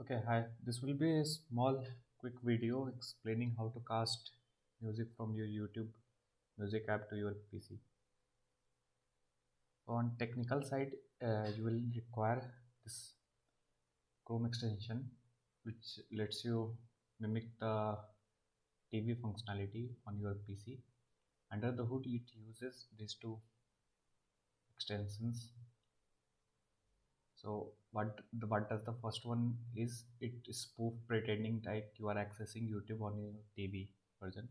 Okay, hi. This will be a small, quick video explaining how to cast music from your YouTube music app to your PC. On technical side, you will require this Chrome extension, which lets you mimic the TV functionality on your PC. Under the hood, it uses these two extensions. So what does the first one is? It spoof pretending like you are accessing YouTube on your TV version,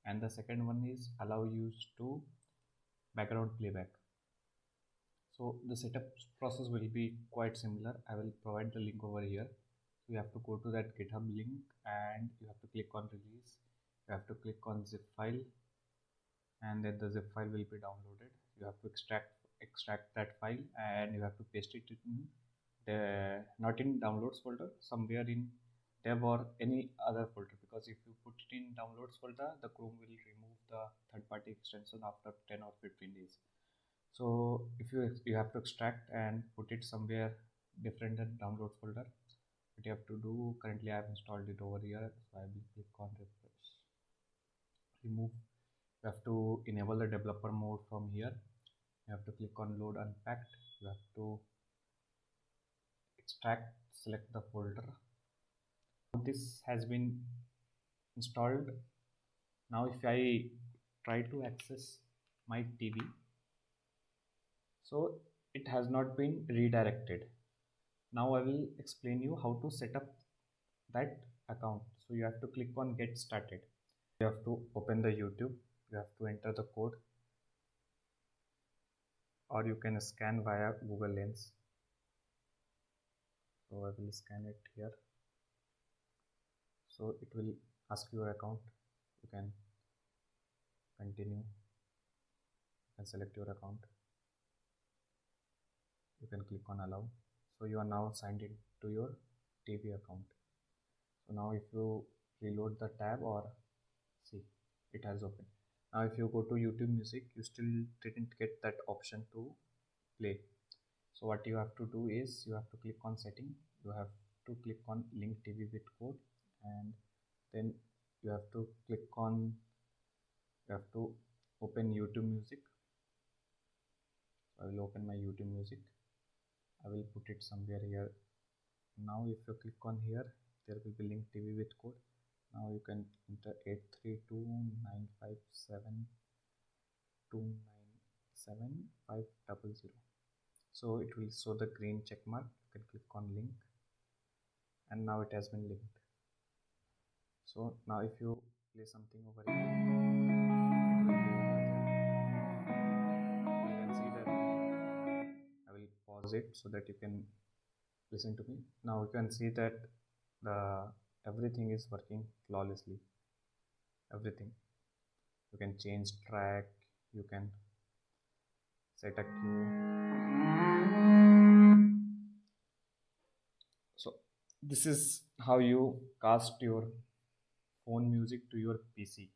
and the second one is allow you to background playback. So the setup process will be quite similar. I will provide the link over here. So you have to go to that GitHub link and you have to click on release. You have to click on zip file, and then the zip file will be downloaded. You have to extract that file and you have to paste it in the not in downloads folder, somewhere in dev or any other folder, because if you put it in downloads folder, the Chrome will remove the third-party extension after 10 or 15 days. So if you have to extract and put it somewhere different than downloads folder. What you have to do, currently I have installed it over here, so I will click on refresh, remove. You have to enable the developer mode from here. You have to click on load unpacked. You have to extract, select the folder. This has been installed. Now if I try to access my TV, so it has not been redirected. Now I will explain you how to set up that account. So you have to click on get started. You have to open the YouTube. You have to enter the code, or you can scan via Google Lens. So I will scan it here. So it will ask your account. You can continue. You can select your account. You can click on allow. So you are now signed in to your TV account. So now if you reload the tab, or see, it has opened. Now if you go to YouTube Music, you still didn't get that option to play. So what you have to do is you have to click on setting. You have to click on link TV with code, and then you have to open YouTube Music. So I will open my YouTube Music. I will put it somewhere here. Now if you click on here, there will be link TV with code. Now you can enter 83295729750. So it will show the green check mark. You can click on link, and now it has been linked. So now if you play something over here, it will play over there. You can see that I will pause it so that you can listen to me. Now you can see that everything is working flawlessly. Everything. You can change track. You can set a queue. So this is how you cast your phone music to your PC.